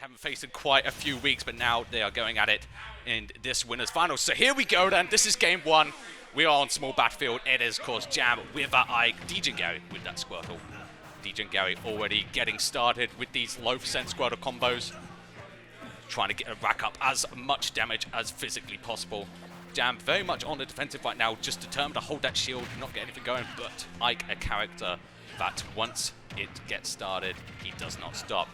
they haven't faced in quite a few weeks, but now they are going at it in this winners final. So here we go then. This is game one. We are on small battlefield. It is, of course, Jam with that Ike, DegenGary with that Squirtle. DegenGary already getting started with these low percent Squirtle combos, trying to rack up as much damage as physically possible. Jam very much on the defensive right now, just determined to hold that shield, not get anything going, but Ike, a character that once it gets started, he does not stop.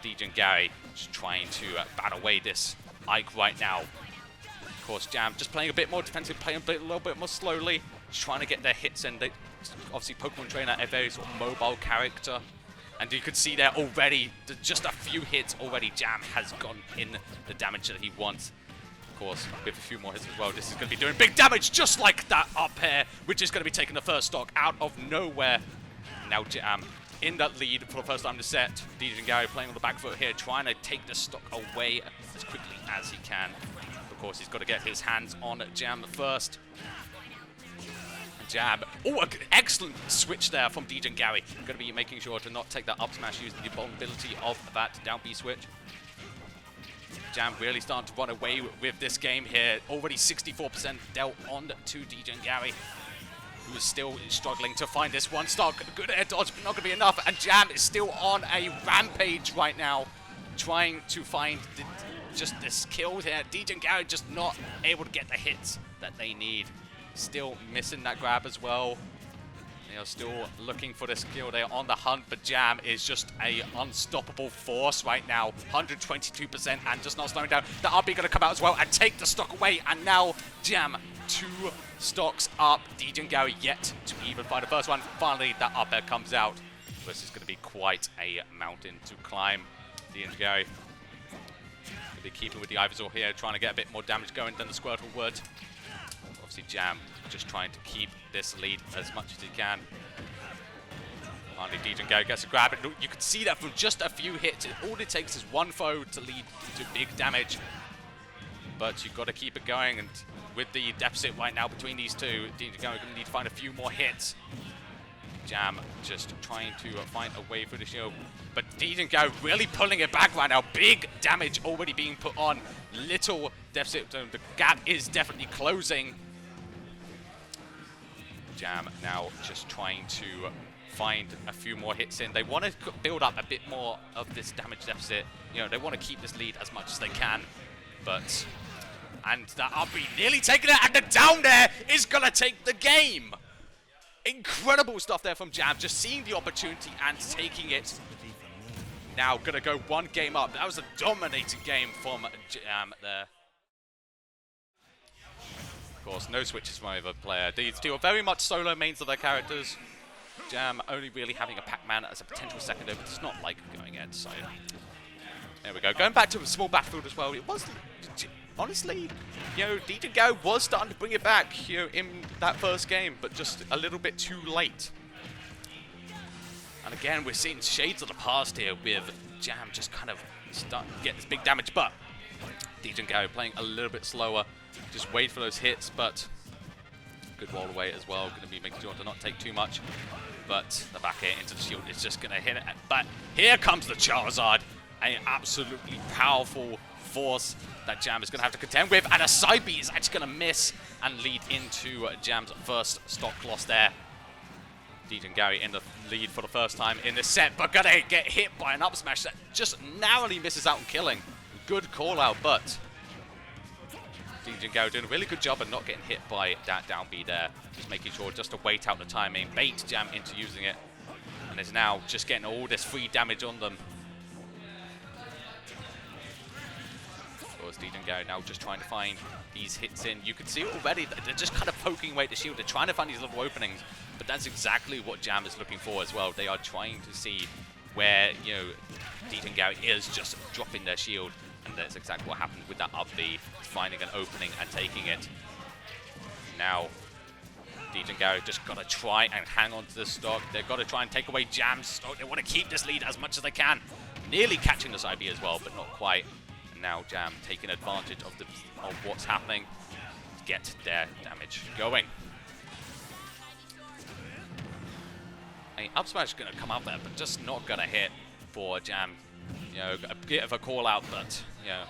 DegenGary just trying to bat away this Ike right now. Of course, Jam just playing a bit more defensive, playing a little bit more slowly, just trying to get their hits in. They, obviously, Pokemon Trainer, a very sort of mobile character. And you can see there already, just a few hits already, Jam has gotten in the damage that he wants. Of course, with a few more hits as well, this is going to be doing big damage, just like that up air, which is going to be taking the first stock out of nowhere. Now Jam in that lead for the first time in the set. DegenGary playing on the back foot here, trying to take the stock away as quickly as he can. Of course, he's got to get his hands on Jam first. Jab. Oh, an excellent switch there from DegenGary. Going to be making sure to not take that up smash using the vulnerability of that down B switch. Jam really starting to run away with this game here. Already 64% dealt on to DegenGary, who is still struggling to find this one stock. Good air dodge, but not going to be enough. And Jam is still on a rampage right now, trying to find just this kill here. DegenGary just not able to get the hits that they need. Still missing that grab as well. They are still looking for this kill. They are on the hunt, but Jam is just a unstoppable force right now. 122% and just not slowing down. The RB going to come out as well and take the stock away. And now Jam 2 stocks up. DegenGary yet to even find the first one. Finally, that up air comes out. This is going to be quite a mountain to climb. DegenGary going to be keeping with the Ivysaur here, trying to get a bit more damage going than the Squirtle would. Obviously, Jam just trying to keep this lead as much as he can. Finally, DegenGary gets a grab. And you can see that from just a few hits. All it takes is one foe to lead to big damage. But you've got to keep it going. And with the deficit right now between these two, DegenGary going to need to find a few more hits. Jam just trying to find a way through the shield. But DegenGary really pulling it back right now. Big damage already being put on. Little deficit. The gap is definitely closing. Jam now just trying to find a few more hits in. They want to build up a bit more of this damage deficit. You know, they want to keep this lead as much as they can. But, and that RB nearly taking it, and the down there is going to take the game. Incredible stuff there from Jam, just seeing the opportunity and taking it. Now going to go one game up. That was a dominating game from Jam there. Of course, no switches from either player. These two are very much solo mains of their characters. Jam only really having a Pac-Man as a potential second but it's not like going in. So there we go. Going back to a small battlefield as well. It was honestly, you know, DegenGary was starting to bring it back, you know, in that first game, but just a little bit too late. And again, we're seeing shades of the past here with Jam just kind of starting to get this big damage, but DegenGary playing a little bit slower. Just wait for those hits, but good wall away as well. Going to be making sure to not take too much. But the back air into the shield is just going to hit it. But here comes the Charizard. An absolutely powerful force that Jam is going to have to contend with. And a side B is actually going to miss and lead into Jam's first stock loss there. DegenGary in the lead for the first time in this set, but going to get hit by an up smash that just narrowly misses out on killing. Good call out, but DegenGary doing a really good job of not getting hit by that down B there. Just making sure just to wait out the timing, bait Jam into using it. And is now just getting all this free damage on them. Of course, DegenGary now just trying to find these hits in. You can see already that they're just kind of poking away at the shield. They're trying to find these little openings, but that's exactly what Jam is looking for as well. They are trying to see where, you know, DegenGary is just dropping their shield. And that's exactly what happened with that up B, finding an opening and taking it. Now, DegenGary just got to try and hang on to this stock. They've got to try and take away Jam's stock. They want to keep this lead as much as they can. Nearly catching this IB as well, but not quite. And now Jam taking advantage of what's happening to get their damage going. Up smash is going to come out there, but just not going to hit for Jam. you know, a bit of a call out, but, you know,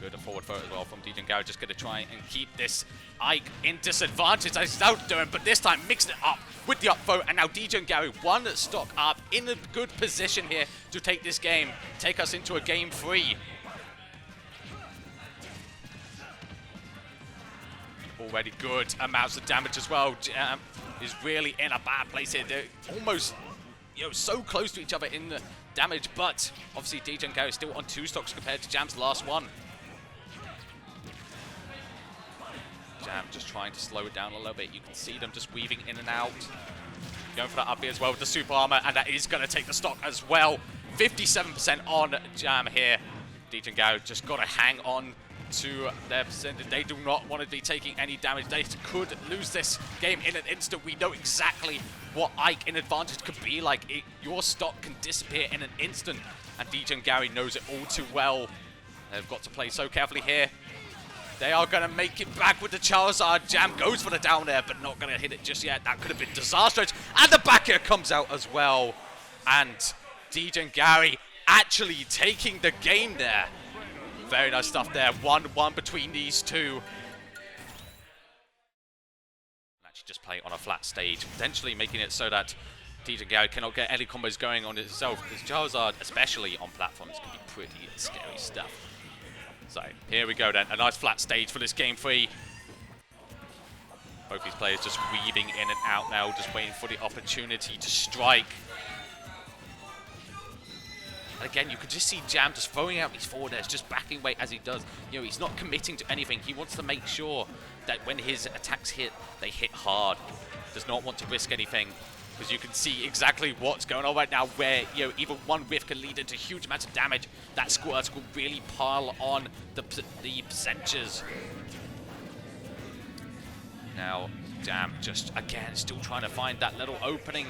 good forward throw as well from DegenGary. Just going to try and keep this Ike in disadvantage as he's out doing, but this time mixed it up with the up throw, and now DegenGary one stock up in a good position here to take this game, take us into a game 3. Already good amounts of damage as well. Jam is really in a bad place here. They're almost, you know, so close to each other in the damage, but obviously DegenGary is still on 2 stocks compared to Jam's last one. Jam just trying to slow it down a little bit. You can see them just weaving in and out. Going for that up B as well with the super armor, and that is going to take the stock as well. 57% on Jam here. DegenGary just got to hang on to their percentage. They do not want to be taking any damage. They could lose this game in an instant. We know exactly what Ike in advantage could be like. Your stock can disappear in an instant, and DegenGary knows it all too well. They've got to play so carefully here. They are going to make it back with the Charizard. Jam goes for the down air, but not going to hit it just yet. That could have been disastrous. And the back air comes out as well. And DegenGary actually taking the game there. Very nice stuff there. 1-1 between these two. Actually just play on a flat stage, potentially making it so that DegenGary cannot get any combos going on itself, because Charizard, especially on platforms, can be pretty scary stuff. So here we go then. A nice flat stage for this game 3. Both these players just weaving in and out now, just waiting for the opportunity to strike. And again, you could just see Jam just throwing out these forward airs, just backing away as he does. You know, he's not committing to anything. He wants to make sure that when his attacks hit, they hit hard. Does not want to risk anything, because you can see exactly what's going on right now, where, you know, even one whiff can lead into huge amounts of damage. That Squirtle will really pile on the percentages. Now, Jam just, again, still trying to find that little opening.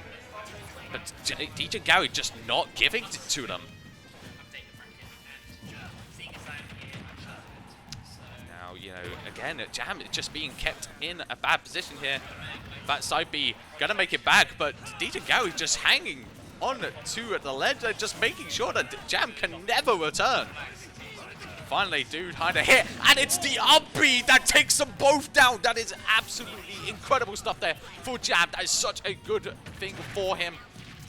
But DegenGary just not giving it to them. Now, you know, again, Jam is just being kept in a bad position here. That side B gonna make it back, but DegenGary just hanging on to the ledge, just making sure that Jam can never return. Finally, dude, kind of hit, and it's the up B that takes them both down. That is absolutely incredible stuff there for Jam. That is such a good thing for him.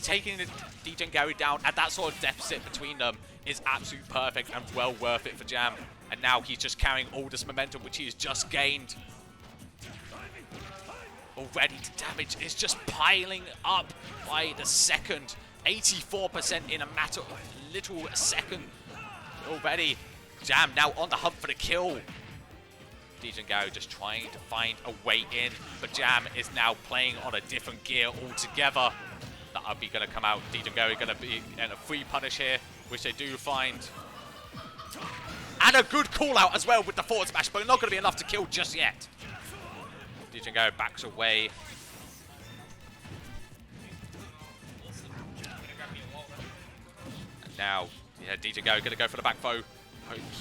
Taking DegenGary down at that sort of deficit between them is absolutely perfect and well worth it for Jam. And now he's just carrying all this momentum, which he's just gained. Already the damage is just piling up by the second. 84% in a matter of little second already. Jam now on the hunt for the kill. DegenGary just trying to find a way in, but Jam is now playing on a different gear altogether. That would be going to come out. DegenGary going to be in a free punish here, which they do find. And a good call out as well with the forward smash, but not going to be enough to kill just yet. DegenGary backs away. And now, yeah, DegenGary going to go for the back throw,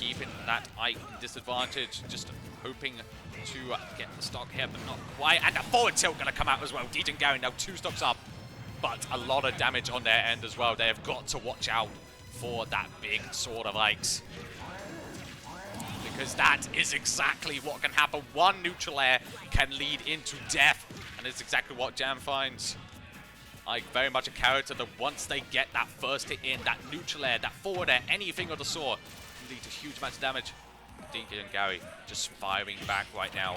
keeping that Ike disadvantage, just hoping to get the stock here, but not quite. And the forward tilt going to come out as well. DegenGary now 2 stocks up, but a lot of damage on their end as well. They have got to watch out for that big sword of Ikes, because that is exactly what can happen. One neutral air can lead into death, and it's exactly what Jam finds. Ike very much a character that once they get that first hit in, that neutral air, that forward air, anything of the sort, can lead to huge amounts of damage. DegenGary just firing back right now.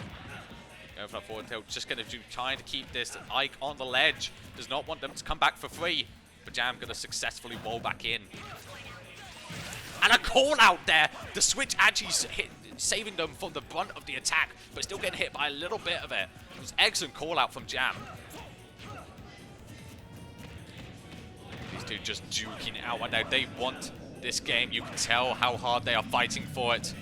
Going for that forward tilt, just going to do, trying to keep this Ike on the ledge. Does not want them to come back for free, but Jam going to successfully roll back in. And a call out there. The switch actually saving them from the brunt of the attack, but still getting hit by a little bit of it. It was an excellent call out from Jam. These two just duking out right now. They want this game. You can tell how hard they are fighting for it.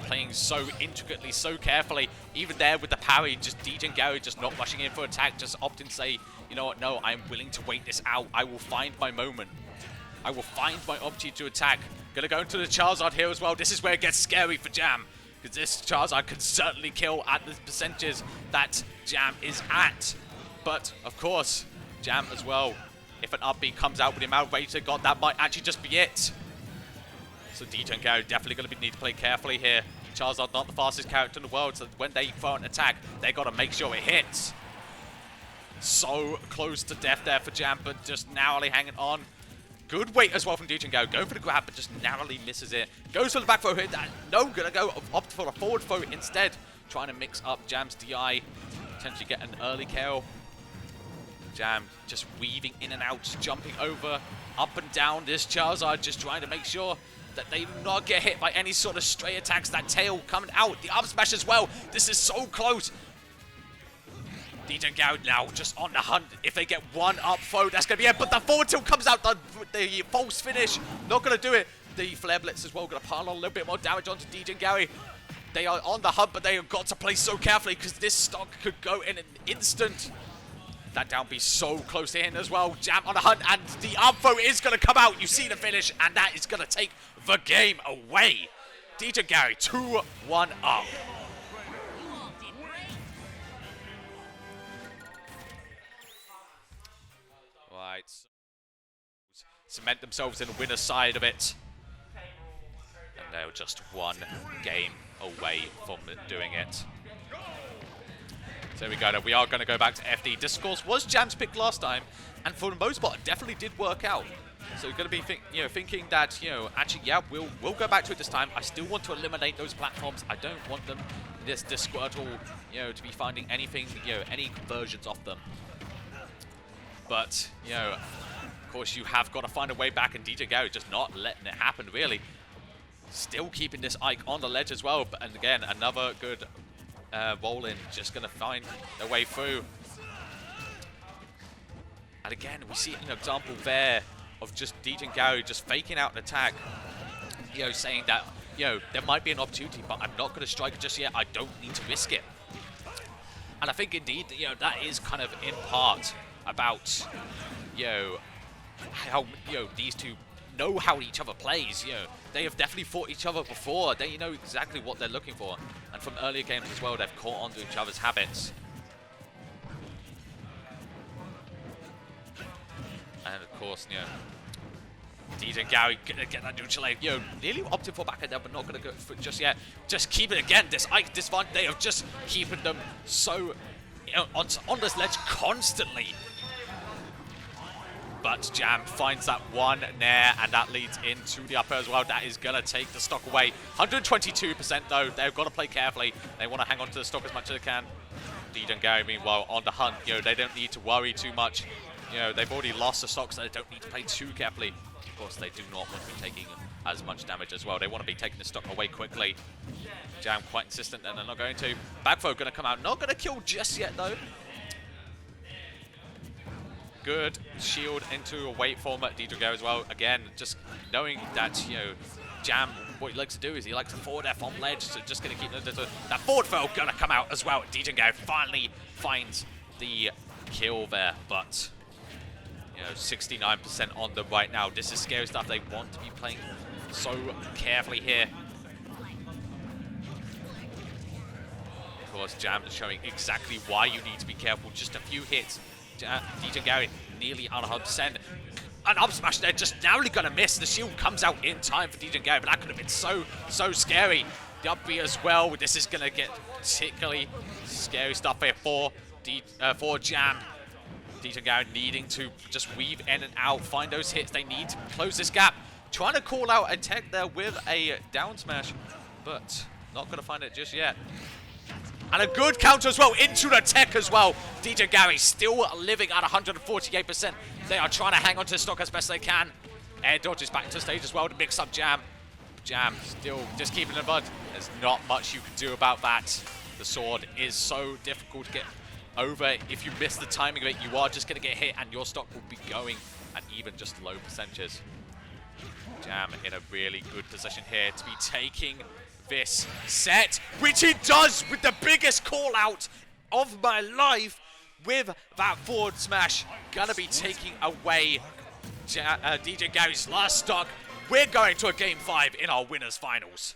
Playing so intricately, so carefully. Even there with the parry, just DegenGary just not rushing in for attack, just opting to say, you know what, no, I'm willing to wait this out. I will find my moment. I will find my opportunity to attack. Gonna go into the Charizard here as well. This is where it gets scary for Jam, because this Charizard can certainly kill at the percentages that Jam is at. But, of course, Jam as well, if an up B comes out with the amount of rage they got, that might actually just be it. So DegenGary definitely going to need to play carefully here. Charizard not the fastest character in the world, so when they throw an attack, they got to make sure it hits. So close to death there for Jam, but just narrowly hanging on. Good weight as well from DegenGary. Going for the grab, but just narrowly misses it. Goes for the back throw here. No, gonna go opt for a forward throw instead. Trying to mix up Jam's DI. Potentially get an early kill. Jam just weaving in and out, jumping over, up and down. This Charizard just trying to make sure that they do not get hit by any sort of stray attacks. That tail coming out. The up smash as well. This is so close. DegenGary now just on the hunt. If they get one up throw, that's going to be it. But the forward tilt comes out. The false finish. Not going to do it. The Flare Blitz as well. Going to pile on a little bit more damage onto DegenGary. They are on the hunt, but they have got to play so carefully because this stock could go in an instant. That down be so close to him as well. Jam on the hunt, and the up throw is going to come out. You see the finish, and that is going to take the game away. DegenGary 2-1 up. Right. Cement themselves in the winner's side of it. And they're just one game away from doing it. So there we go. We are going to go back to FD. This, of course, was Jam's pick last time, and for the most part, it definitely did work out. So you're going to be thinking that, actually, yeah, we'll go back to it this time. I still want to eliminate those platforms. I don't want them, this Squirtle, to be finding anything, any conversions off them. But, of course, you have got to find a way back, and DegenGary just not letting it happen, really. Still keeping this Ike on the ledge as well. But, and again, another good roll-in, just going to find their way through. And again, we see an example there of just DegenGary just faking out an attack, saying that, there might be an opportunity, but I'm not going to strike it just yet. I don't need to risk it. And I think, indeed, that is kind of in part about, how, these two know how each other plays. They have definitely fought each other before. They know exactly what they're looking for. And from earlier games as well, they've caught on to each other's habits. And of course, DegenGary gonna get that neutral aim. Nearly opted for back end there, but not gonna go for it just yet. Just keep it again. This Ike, this one, they are just keeping them so on this ledge constantly. But Jam finds that one nair, and that leads into the upper as well. That is going to take the stock away. 122% though. They've got to play carefully. They want to hang on to the stock as much as they can. DegenGary, meanwhile, on the hunt. They don't need to worry too much. They've already lost the stock, so they don't need to play too carefully. Of course, they do not want to be taking as much damage as well. They want to be taking the stock away quickly. Jam quite insistent, and they're not going to. Back throw going to come out. Not going to kill just yet, though. Good shield into a weight form at DegenGary as well. Again, just knowing that, Jam, what he likes to do is he likes to forward F on ledge, so just going to keep that forward throw going to come out as well. DegenGary finally finds the kill there, but 69% on them right now. This is scary stuff. They want to be playing so carefully here. Of course, Jam is showing exactly why you need to be careful. Just a few hits. DegenGary nearly on 100%. An up smash there, just narrowly gonna miss. The shield comes out in time for DegenGary, but that could have been so scary. The up B as well. This is gonna get particularly scary stuff here for Jam. DegenGary needing to just weave in and out, find those hits. They need to close this gap. Trying to call out a tech there with a down smash, but not gonna find it just yet. And a good counter as well into the tech as well. DegenGary still living at 148%. They are trying to hang on to the stock as best they can. Air dodges back to the stage as well to mix up Jam. Jam still just keeping the bud. There's not much you can do about that. The sword is so difficult to get over. If you miss the timing of it, you are just going to get hit and your stock will be going at even just low percentages. Jam in a really good position here to be taking this set, which he does with the biggest call out of my life with that forward smash. Gonna be taking away DegenGary's last stock. We're going to a game 5 in our winners finals.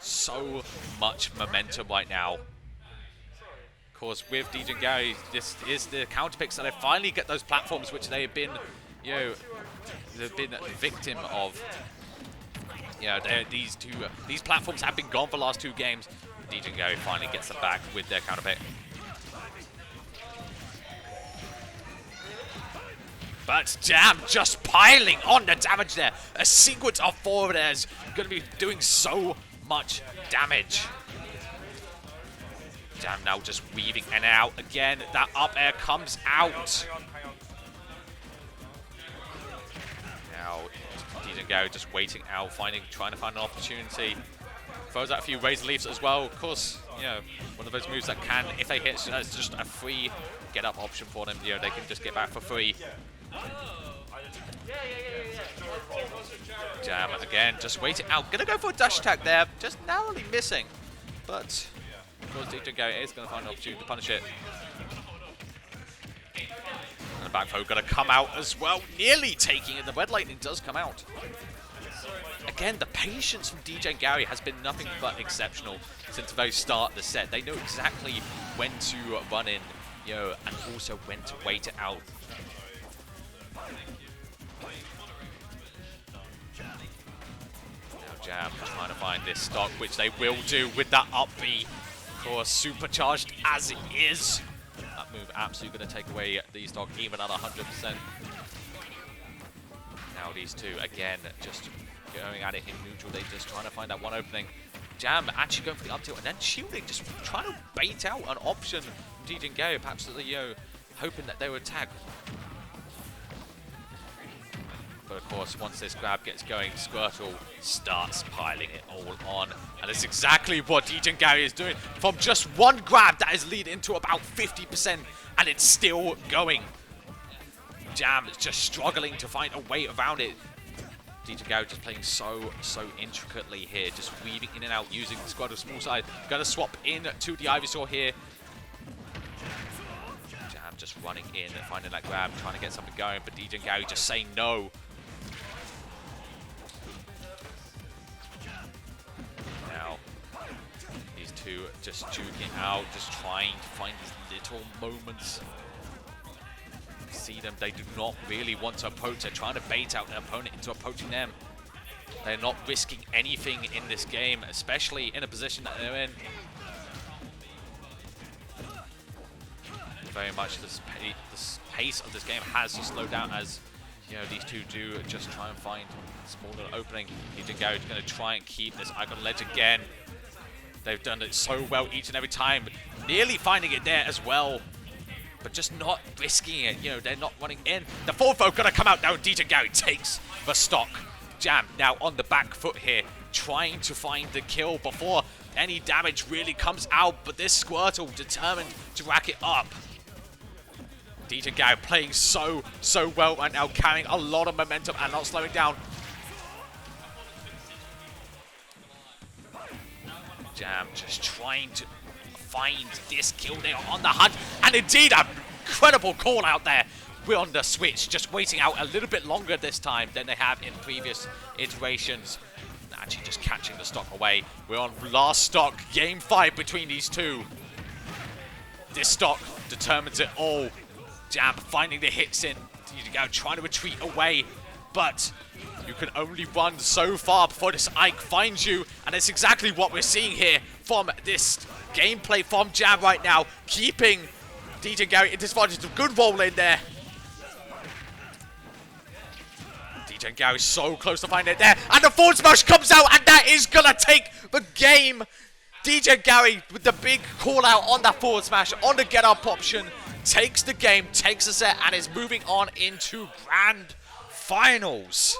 So much momentum right now. Of course, with DegenGary, this is the counter picks, and they finally get those platforms which they have been you know, they've been a victim of, you know, these platforms have been gone for the last 2 games. DegenGary finally gets them back with their counter pick. But Jam just piling on the damage there. A sequence of 4 there is going to be doing so much damage. Jam now just weaving in and out again. That up air comes out. Now DegenGary just waiting out, trying to find an opportunity. Throws out a few razor leaves as well. Of course, you know, one of those moves that can, if they hit, it's just a free get up option for them. You know, they can just get back for free. Jam again, just waiting out. Gonna go for a dash attack there, just narrowly missing. But of course, DegenGary is gonna find an opportunity to punish it. And the back throw gonna come out as well, nearly taking it. The red lightning does come out. Again, the patience from DegenGary has been nothing but exceptional since the very start of the set. They know exactly when to run in, you know, and also when to wait it out. Now Jam trying to find this stock, which they will do with that up B. Of course, supercharged as it is. That move absolutely going to take away the stock even at 100%. Now these two, again, just going at it in neutral. They're just trying to find that one opening. Jam actually going for the up tilt and then shielding, just trying to bait out an option from DegenGary, perhaps, you know, hoping that they would tag. But of course, once this grab gets going, Squirtle starts piling it all on. And that's exactly what DegenGary is doing. From just one grab, that is leading to about 50%, and it's still going. Jam is just struggling to find a way around it. DegenGary just playing so intricately here, just weaving in and out, using the Squirtle small side. Gonna swap in to the Ivysaur here. Jam just running in and finding that grab, trying to get something going, but DegenGary just saying no. Now, these two just juking out, just trying to find these little moments. See them, they do not really want to approach. They're trying to bait out their opponent into approaching them. They're not risking anything in this game, especially in a position that they're in. Very much the pace of this game has to slow down as, you know, these two do just try and find a small little opening. DegenGary is going to try and keep this icon ledge again. They've done it so well each and every time, nearly finding it there as well. But just not risking it, you know, they're not running in. The fourth vote gonna come out now, DegenGary takes the stock. Jam now on the back foot here, trying to find the kill before any damage really comes out, but this Squirtle determined to rack it up. DegenGary playing so well right now, carrying a lot of momentum and not slowing down. Jam just trying to find this kill. They are on the hunt, and indeed an incredible call out there. We're on the switch, just waiting out a little bit longer this time than they have in previous iterations. Actually just catching the stock away. We're on last stock, game 5 between these two. This stock determines it all. Jam finding the hits in. DegenGary trying to retreat away, but you can only run so far before this Ike finds you, and it's exactly what we're seeing here from this gameplay from Jam right now, keeping DegenGary in disadvantage. A good roll in there. DegenGary so close to finding it there, and the forward smash comes out, and that is gonna take the game. DegenGary with the big call out on that forward smash, on the get up option, takes the game, takes the set, and is moving on into grand finals.